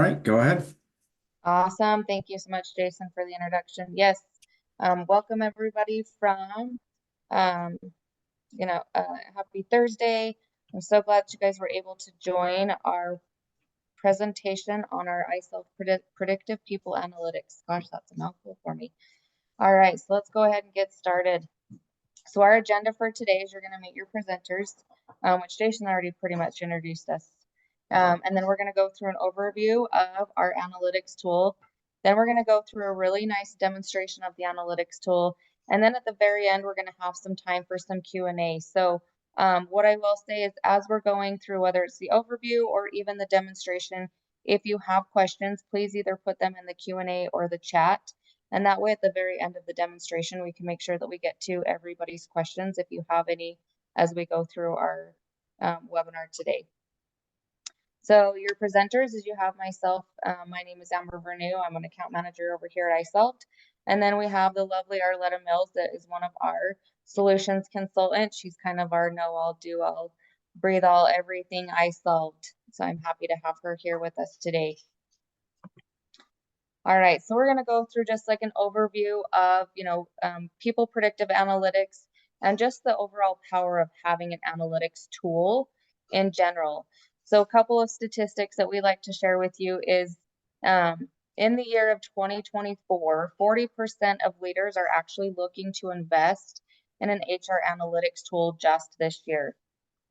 right, go ahead. Awesome. Thank you so much, Jason, for the introduction. Yes, welcome everybody from, um, happy Thursday. I'm so glad you guys were able to join our presentation on our iSelf Predictive People Analytics. Gosh, that's a mouthful for me. All right, so let's go ahead and get started. So our agenda for today is you're going to meet your presenters, which Jason already pretty much introduced us. And then we're going to go through an overview of our analytics tool. Then we're going to go through a really nice demonstration of the analytics tool. And then at the very end, we're going to have some time for some Q&A. So what I will say is as we're going through, whether it's the overview or even the demonstration, if you have questions, please either put them in the Q&A or the chat. And that way, at the very end of the demonstration, we can make sure that we get to everybody's questions if you have any as we go through our webinar today. So your presenters, as you have myself, my name is Amber Vernew. I'm an account manager over here at iSelf. And then we have the lovely Arletta Mills that is one of our solutions consultants. She's kind of our know-all, do-all, breathe-all, everything iSelf. So I'm happy to have her here with us today. All right, so we're going to go through just like an overview of, people predictive analytics and just the overall power of having an analytics tool in general. So a couple of statistics that we like to share with you is in the year of 2024, 40% of leaders are actually looking to invest in an HR analytics tool just this year.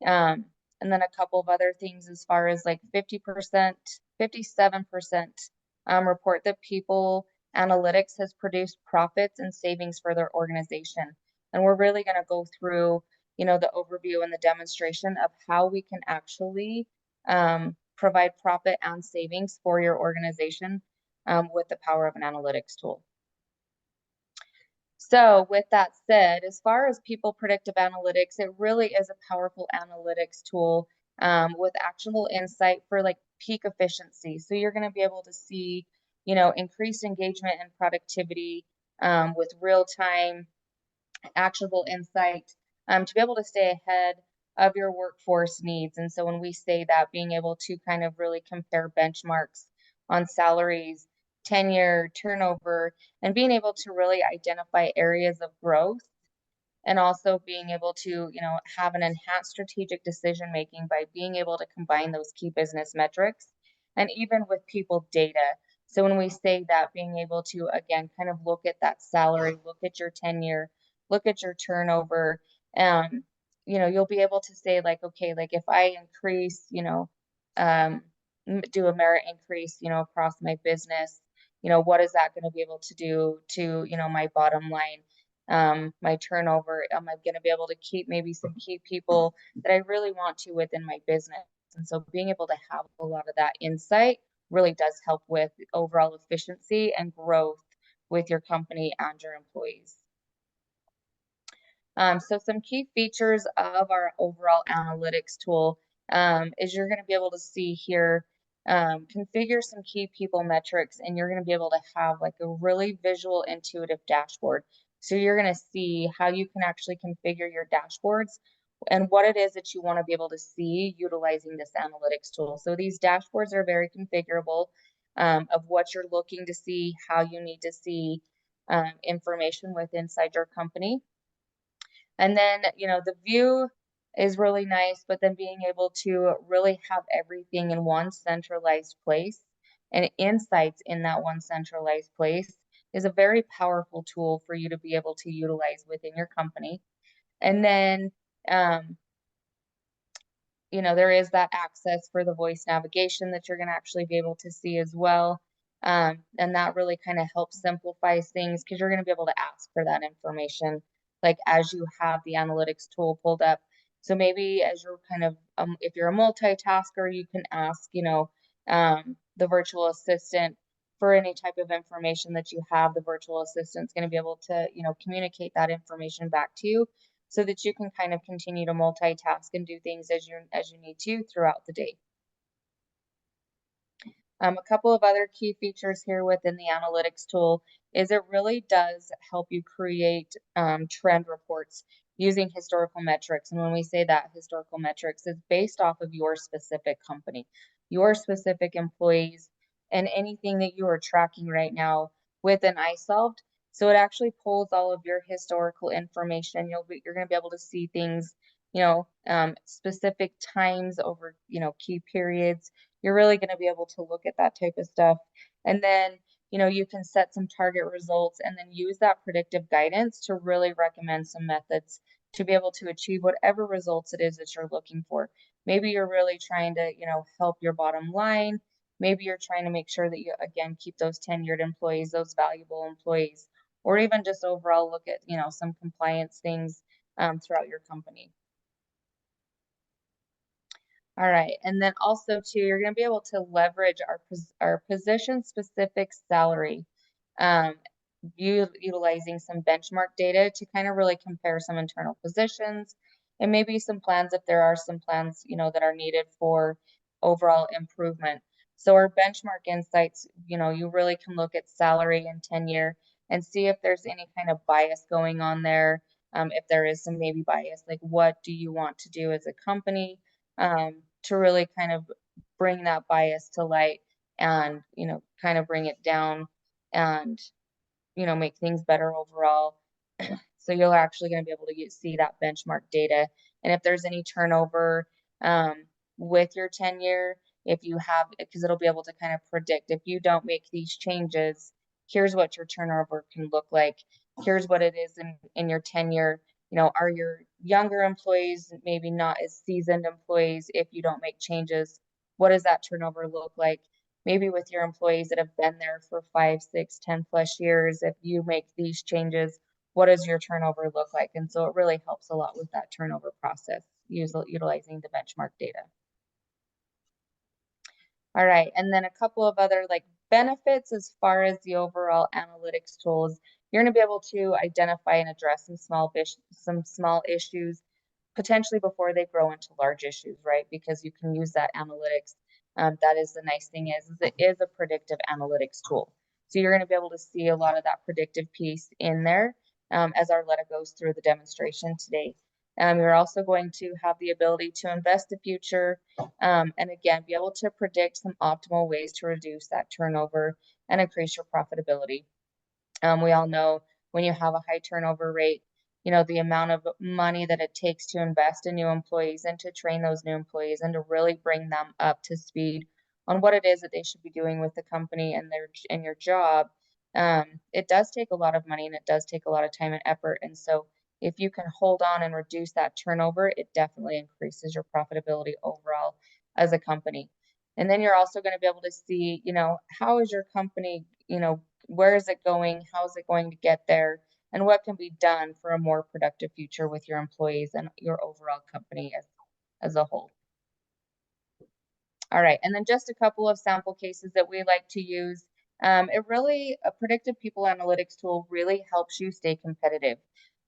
And then a couple of other things as far as like 50%, 57% report that people analytics has produced profits and savings for their organization. And we're really going to go through, the overview and the demonstration of how we can actually provide profit and savings for your organization with the power of an analytics tool. So with that said, as far as people predictive analytics, it really is a powerful analytics tool with actionable insight for like peak efficiency. So you're going to be able to see, increased engagement and productivity with real-time actionable insight to be able to stay ahead of your workforce needs. And so when we say that, being able to kind of really compare benchmarks on salaries, tenure, turnover, and being able to really identify areas of growth, and also being able to, have an enhanced strategic decision making by being able to combine those key business metrics and even with people data. So when we say that, being able to, again, kind of look at that salary, look at your tenure, look at your turnover, you'll be able to say like, okay, like if I increase, do a merit increase, across my business, what is that going to be able to do to, my bottom line, my turnover? Am I going to be able to keep maybe some key people that I really want to within my business? And so being able to have a lot of that insight really does help with overall efficiency and growth with your company and your employees. So some key features of our overall analytics tool is you're going to be able to see here, configure some key people metrics, and you're going to be able to have like a really visual, intuitive dashboard. So you're going to see how you can actually configure your dashboards and what it is that you want to be able to see utilizing this analytics tool. So these dashboards are very configurable of what you're looking to see, how you need to see information with inside your company. And then, the view is really nice, but then being able to really have everything in one centralized place and insights in that one centralized place is a very powerful tool for you to be able to utilize within your company. And then, there is that access for the voice navigation that you're going to actually be able to see as well. And that really kind of helps simplifies things because you're going to be able to ask for that information like as you have the analytics tool pulled up. So maybe as you're kind of, if you're a multitasker, you can ask, the virtual assistant for any type of information that you have. The virtual assistant's going to be able to, communicate that information back to you so that you can kind of continue to multitask and do things as you need to throughout the day. A couple of other key features here within the analytics tool is it really does help you create trend reports using historical metrics. And when we say that historical metrics is based off of your specific company, your specific employees, and anything that you are tracking right now within iSolved. So it actually pulls all of your historical information. You're going to be able to see things, specific times over, key periods. You're really going to be able to look at that type of stuff. And then, you can set some target results and then use that predictive guidance to really recommend some methods to be able to achieve whatever results it is that you're looking for. Maybe you're really trying to, help your bottom line. Maybe you're trying to make sure that you, again, keep those tenured employees, those valuable employees, or even just overall look at, some compliance things throughout your company. All right, and then also too, you're going to be able to leverage our position specific salary, um, utilizing some benchmark data to kind of really compare some internal positions and maybe some plans if there are some plans, that are needed for overall improvement. So our benchmark insights, you really can look at salary and tenure and see if there's any kind of bias going on there. If there is some maybe bias, like what do you want to do as a company? To really kind of bring that bias to light and, kind of bring it down and, make things better overall. So you're actually going to be able to see that benchmark data. And if there's any turnover with your tenure, if you have, because it'll be able to kind of predict if you don't make these changes, here's what your turnover can look like. Here's what it is in your tenure. Are your younger employees maybe not as seasoned employees if you don't make changes? What does that turnover look like? Maybe with your employees that have been there for 5, 6, 10 plus years, if you make these changes, what does your turnover look like? And so it really helps a lot with that turnover process, utilizing the benchmark data. All right, and then a couple of other like benefits as far as the overall analytics tools. You're going to be able to identify and address some small issues potentially before they grow into large issues, right? Because you can use that analytics. That is the nice thing is it is a predictive analytics tool. So you're going to be able to see a lot of that predictive piece in there as Arletta goes through the demonstration today. You're also going to have the ability to invest the future and again, be able to predict some optimal ways to reduce that turnover and increase your profitability. We all know when you have a high turnover rate, the amount of money that it takes to invest in new employees and to train those new employees and to really bring them up to speed on what it is that they should be doing with the company and your job. It does take a lot of money and it does take a lot of time and effort. And so if you can hold on and reduce that turnover, it definitely increases your profitability overall as a company. And then you're also going to be able to see, how is your company, where is it going? How is it going to get there? And what can be done for a more productive future with your employees and your overall company as a whole. All right, and then just a couple of sample cases that we like to use. A predictive people analytics tool really helps you stay competitive.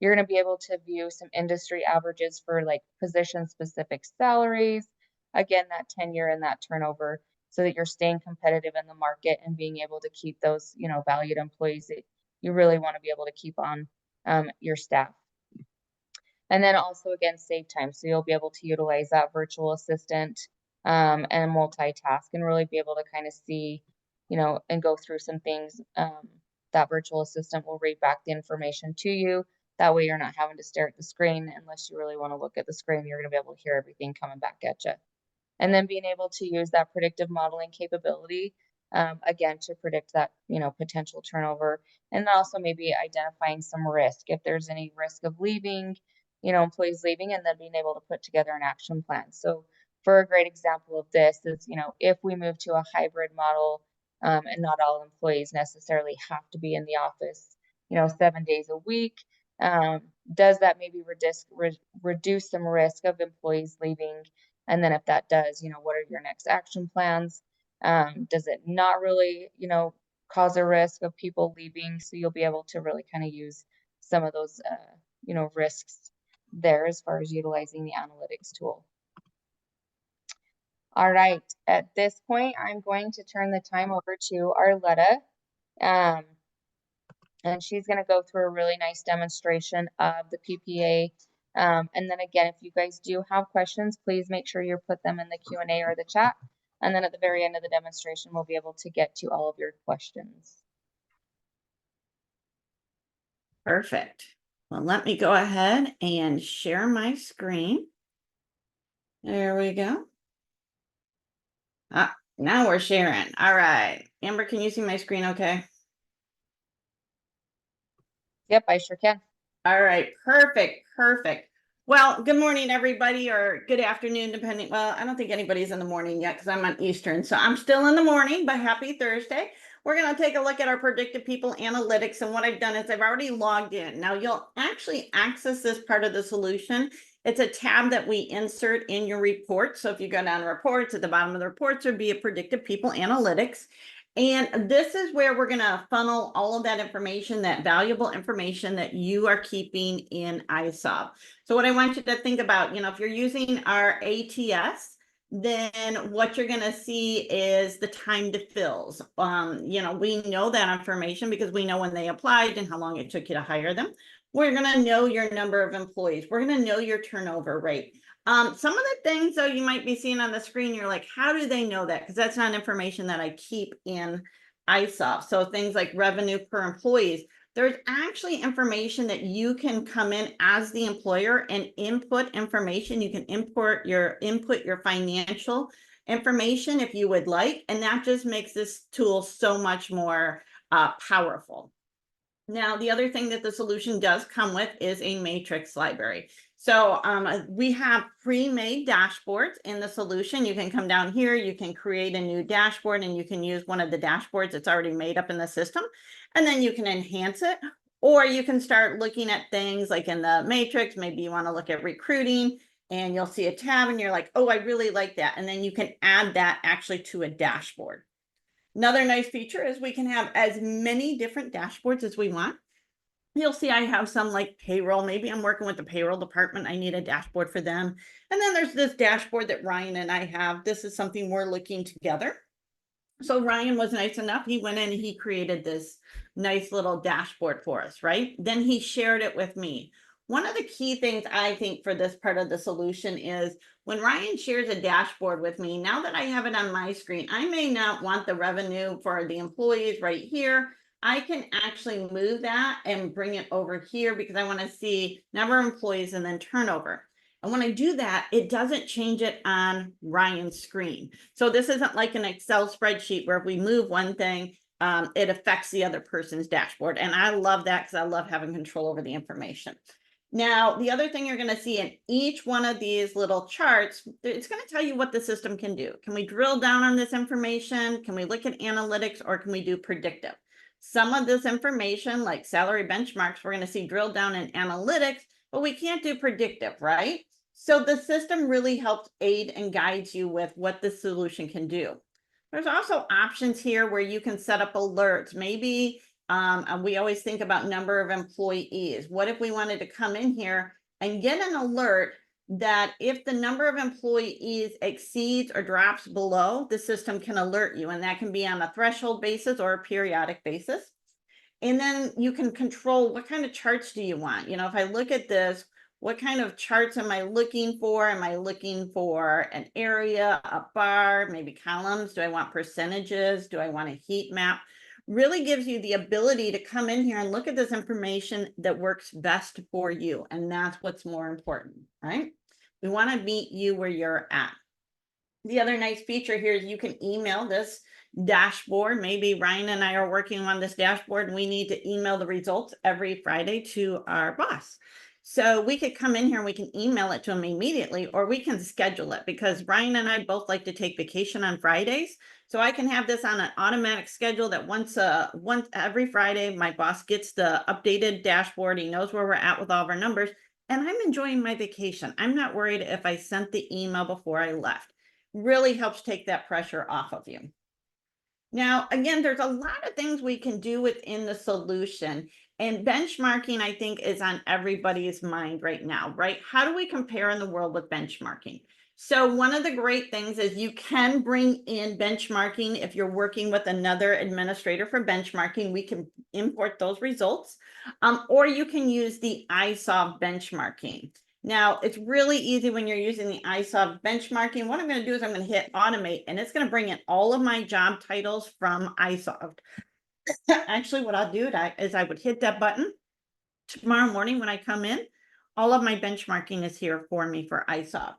You're going to be able to view some industry averages for like position specific salaries, again, that tenure and that turnover, so that you're staying competitive in the market and being able to keep those, valued employees that you really want to be able to keep on your staff. And then also, again, save time. So you'll be able to utilize that virtual assistant and multitask and really be able to kind of see, and go through some things. That virtual assistant will read back the information to you. That way you're not having to stare at the screen unless you really want to look at the screen. You're going to be able to hear everything coming back at you. And then being able to use that predictive modeling capability, again, to predict that, potential turnover, and also maybe identifying some risk. If there's any risk of leaving, employees leaving, and then being able to put together an action plan. So for a great example of this is, if we move to a hybrid model and not all employees necessarily have to be in the office, 7 days a week, does that maybe reduce some risk of employees leaving? And then if that does, what are your next action plans? Does it not really, cause a risk of people leaving? So you'll be able to really kind of use some of those, risks there as far as utilizing the analytics tool. All right, at this point, I'm going to turn the time over to Arletta. And she's going to go through a really nice demonstration of the PPA. And then again, if you guys do have questions, please make sure you put them in the Q&A or the chat. And then at the very end of the demonstration, we'll be able to get to all of your questions. Perfect. Well, let me go ahead and share my screen. There we go. Ah, now we're sharing. All right. Amber, can you see my screen okay? Yep, I sure can. All right, perfect, perfect. Well, good morning, everybody, or good afternoon, depending. Well, I don't think anybody's in the morning yet because I'm on Eastern, so I'm still in the morning, but happy Thursday. We're going to take a look at our predictive people analytics, and what I've done is I've already logged in. Now, you'll actually access this part of the solution. It's a tab that we insert in your report. So if you go down to reports, at the bottom of the reports would be a predictive people analytics. And this is where we're going to funnel all of that information, that valuable information that you are keeping in ISOB. So what I want you to think about, if you're using our ATS, then what you're going to see is the time to fills. We know that information because we know when they applied and how long it took you to hire them. We're going to know your number of employees. We're going to know your turnover rate. Some of the things, though, you might be seeing on the screen, you're like, how do they know that? Because that's not information that I keep in ISOP. So things like revenue per employees, there's actually information that you can come in as the employer and input information. You can input your financial information if you would like, and that just makes this tool so much more powerful. Now, the other thing that the solution does come with is a matrix library. So we have pre-made dashboards in the solution. You can come down here, you can create a new dashboard, and you can use one of the dashboards that's already made up in the system. And then you can enhance it, or you can start looking at things like in the matrix. Maybe you want to look at recruiting, and you'll see a tab, and you're like, oh, I really like that. And then you can add that actually to a dashboard. Another nice feature is we can have as many different dashboards as we want. You'll see I have some like payroll. Maybe I'm working with the payroll department. I need a dashboard for them. And then there's this dashboard that Ryan and I have. This is something we're looking together. So Ryan was nice enough. He went in and he created this nice little dashboard for us, right? Then he shared it with me. One of the key things I think for this part of the solution is when Ryan shares a dashboard with me, now that I have it on my screen, I may not want the revenue for the employees right here. I can actually move that and bring it over here because I want to see number of employees and then turnover. And when I do that, it doesn't change it on Ryan's screen. So this isn't like an Excel spreadsheet where if we move one thing, it affects the other person's dashboard. And I love that because I love having control over the information. Now, the other thing you're going to see in each one of these little charts, it's going to tell you what the system can do. Can we drill down on this information? Can we look at analytics, or can we do predictive? Some of this information, like salary benchmarks, we're going to see drilled down in analytics, but we can't do predictive, right? So the system really helps aid and guides you with what the solution can do. There's also options here where you can set up alerts. Maybe we always think about number of employees. What if we wanted to come in here and get an alert that if the number of employees exceeds or drops below, the system can alert you, and that can be on a threshold basis or a periodic basis. And then you can control what kind of charts do you want. If I look at this, what kind of charts am I looking for? Am I looking for an area, a bar, maybe columns? Do I want percentages? Do I want a heat map? Really gives you the ability to come in here and look at this information that works best for you. And that's what's more important, right? We want to meet you where you're at. The other nice feature here is you can email this dashboard. Maybe Ryan and I are working on this dashboard and we need to email the results every Friday to our boss. So we could come in here and we can email it to him immediately, or we can schedule it, because Ryan and I both like to take vacation on Fridays. So I can have this on an automatic schedule that once every Friday, my boss gets the updated dashboard. He knows where we're at with all of our numbers, and I'm enjoying my vacation. I'm not worried if I sent the email before I left. Really helps take that pressure off of you. Now, again, there's a lot of things we can do within the solution, and benchmarking, I think, is on everybody's mind right now, right? How do we compare in the world with benchmarking? So one of the great things is you can bring in benchmarking. If you're working with another administrator for benchmarking, we can import those results, or you can use the ISOB benchmarking. Now, it's really easy when you're using the iSoft benchmarking. What I'm going to do is I'm going to hit automate, and it's going to bring in all of my job titles from iSoft. Actually, what I'll do is I would hit that button. Tomorrow morning when I come in, all of my benchmarking is here for me for iSoft.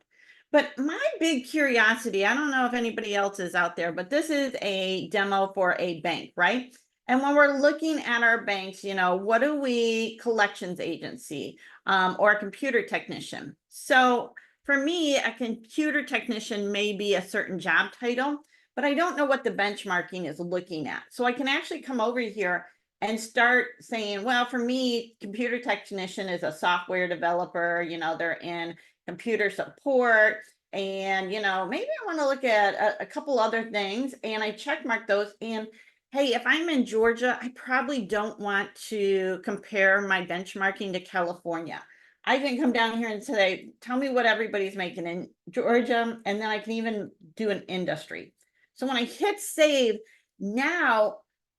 But my big curiosity, I don't know if anybody else is out there, but this is a demo for a bank, right? And when we're looking at our banks, what do we, collections agency, or a computer technician? So for me, a computer technician may be a certain job title, but I don't know what the benchmarking is looking at. So I can actually come over here and start saying, well, for me, computer technician is a software developer, they're in computer support. And, maybe I want to look at a couple other things, and I check mark those. And hey, if I'm in Georgia, I probably don't want to compare my benchmarking to California. I can come down here and say, tell me what everybody's making in Georgia, and then I can even do an industry. So when I hit save, now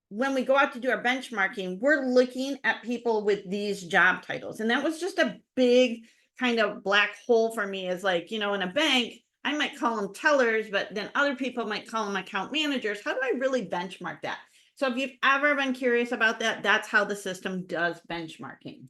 when we go out to do our benchmarking, we're looking at people with these job titles. And that was just a big kind of black hole for me, is like, in a bank, I might call them tellers, but then other people might call them account managers. How do I really benchmark that? So if you've ever been curious about that, that's how the system does benchmarking.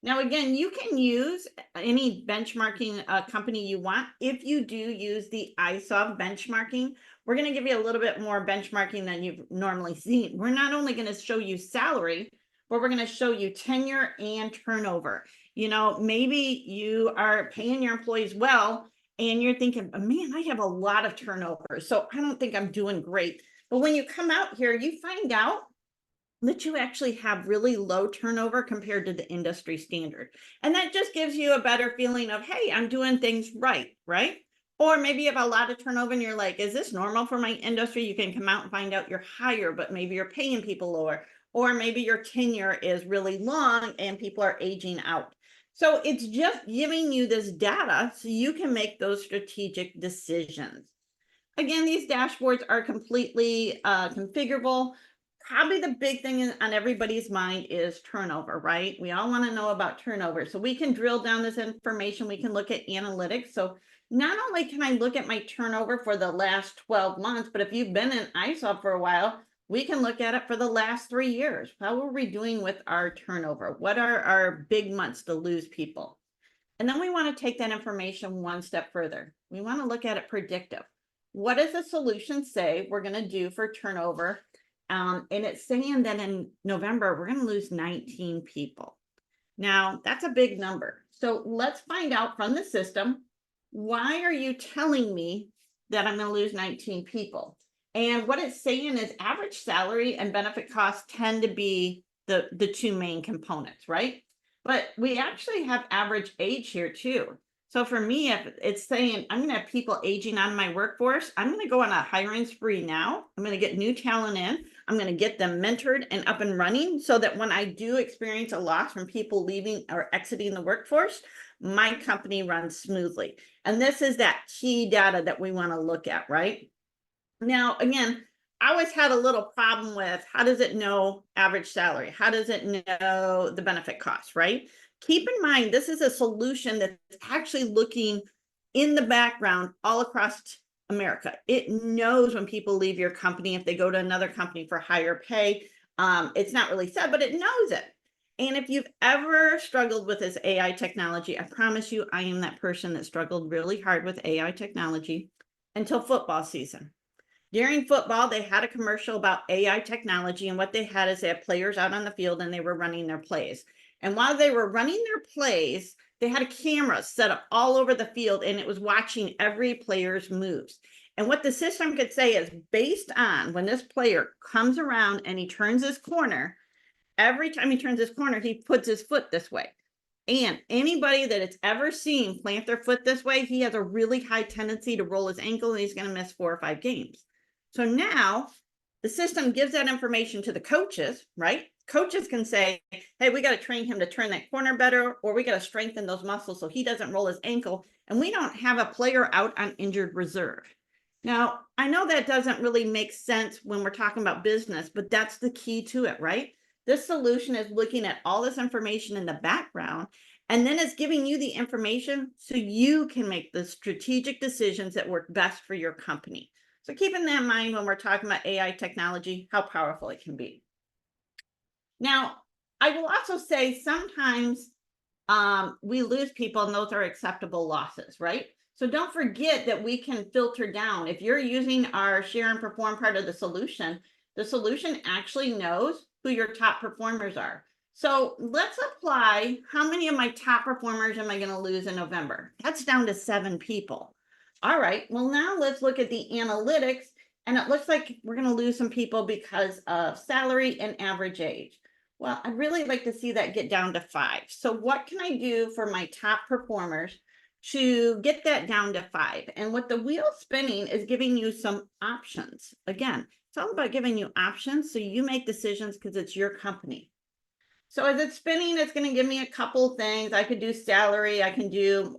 Now, again, you can use any benchmarking company you want. If you do use the iSoft benchmarking, we're going to give you a little bit more benchmarking than you've normally seen. We're not only going to show you salary, but we're going to show you tenure and turnover. Maybe you are paying your employees well, and you're thinking, man, I have a lot of turnover, so I don't think I'm doing great. But when you come out here, you find out that you actually have really low turnover compared to the industry standard. And that just gives you a better feeling of, hey, I'm doing things right, right? Or maybe you have a lot of turnover and you're like, is this normal for my industry? You can come out and find out you're higher, but maybe you're paying people lower. Or maybe your tenure is really long and people are aging out. So it's just giving you this data so you can make those strategic decisions. Again, these dashboards are completely configurable. Probably the big thing on everybody's mind is turnover, right? We all want to know about turnover. So we can drill down this information. We can look at analytics. So not only can I look at my turnover for the last 12 months, but if you've been in iSoft for a while, we can look at it for the last 3 years. How are we doing with our turnover? What are our big months to lose people? And then we want to take that information one step further. We want to look at it predictive. What does the solution say we're going to do for turnover? And it's saying that in November, we're going to lose 19 people. Now, that's a big number. So let's find out from the system, why are you telling me that I'm going to lose 19 people? And what it's saying is average salary and benefit costs tend to be the two main components, right? But we actually have average age here too. So for me, if it's saying I'm going to have people aging out of my workforce, I'm going to go on a hiring spree now. I'm going to get new talent in. I'm going to get them mentored and up and running so that when I do experience a loss from people leaving or exiting the workforce, my company runs smoothly. And this is that key data that we want to look at, right? Now, again, I always had a little problem with how does it know average salary? How does it know the benefit costs, right? Keep in mind, this is a solution that's actually looking in the background all across America. It knows when people leave your company, if they go to another company for higher pay. It's not really said, but it knows it. And if you've ever struggled with this AI technology, I promise you, I am that person that struggled really hard with AI technology until football season. During football, they had a commercial about AI technology, and what they had is they had players out on the field and they were running their plays. And while they were running their plays, they had a camera set up all over the field and it was watching every player's moves. And what the system could say is based on when this player comes around and he turns his corner, every time he turns his corner, he puts his foot this way. And anybody that it's ever seen plant their foot this way, he has a really high tendency to roll his ankle and he's going to miss 4 or 5 games. So now the system gives that information to the coaches, right? Coaches can say, hey, we got to train him to turn that corner better, or we got to strengthen those muscles so he doesn't roll his ankle. And we don't have a player out on injured reserve. Now, I know that doesn't really make sense when we're talking about business, but that's the key to it, right? This solution is looking at all this information in the background And then it's giving you the information so you can make the strategic decisions that work best for your company. So keeping that in mind when we're talking about AI technology, how powerful it can be. Now, I will also say sometimes we lose people and those are acceptable losses, right? So don't forget that we can filter down. If you're using our share and perform part of the solution actually knows who your top performers are. So let's apply how many of my top performers am I going to lose in November? That's down to 7 people. All right, well, now let's look at the analytics. And it looks like we're going to lose some people because of salary and average age. Well, I'd really like to see that get down to 5. So what can I do for my top performers to get that down to 5? And what the wheel spinning is giving you some options. Again, it's all about giving you options so you make decisions because it's your company. So as it's spinning, it's going to give me a couple things. I could do salary. I can do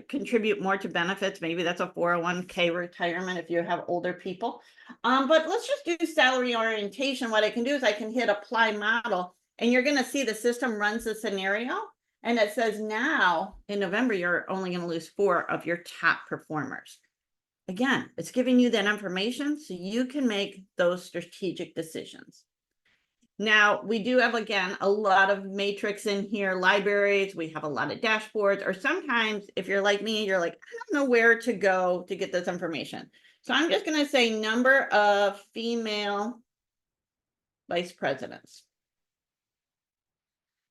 contribute more to benefits. Maybe that's a 401k retirement if you have older people. But let's just do salary orientation. What I can do is I can hit apply model, and you're going to see the system runs the scenario. And it says now in November, you're only going to lose 4 of your top performers. Again, it's giving you that information so you can make those strategic decisions. Now, we do have, again, a lot of matrix in here, libraries. We have a lot of dashboards, or sometimes if you're like me, you're like, I don't know where to go to get this information. So I'm just going to say number of female vice presidents.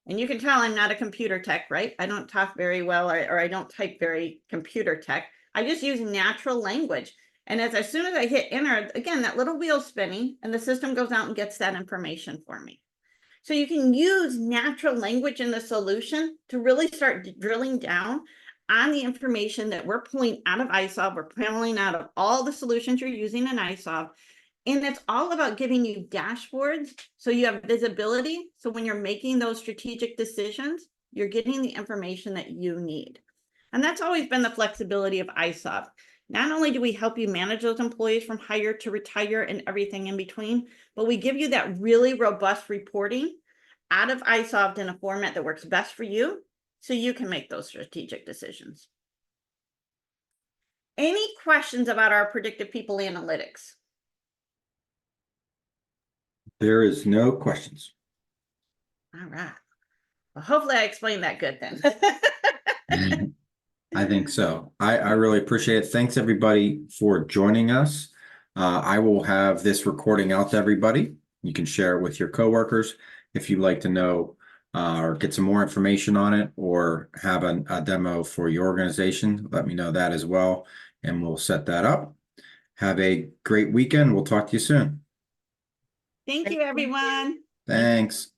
And you can tell I'm not a computer tech, right? I don't talk very well, or I don't type very computer tech. I just use natural language. And as soon as I hit enter, again, that little wheel spinning and the system goes out and gets that information for me. So you can use natural language in the solution to really start drilling down on the information that we're pulling out of iSolve. We're pulling out of all the solutions you're using in iSolve. And it's all about giving you dashboards so you have visibility. So when you're making those strategic decisions, you're getting the information that you need. And that's always been the flexibility of iSolve. Not only do we help you manage those employees from hire to retire and everything in between, but we give you that really robust reporting out of iSolve in a format that works best for you so you can make those strategic decisions. Any questions about our predictive people analytics? There is no questions. All right. Well, hopefully I explained that good then. I think so. I really appreciate it. Thanks everybody for joining us. I will have this recording out to everybody. You can share it with your coworkers. If you'd like to know or get some more information on it or have a demo for your organization, let me know that as well, and we'll set that up. Have a great weekend. We'll talk to you soon. Thank you, everyone. Thanks.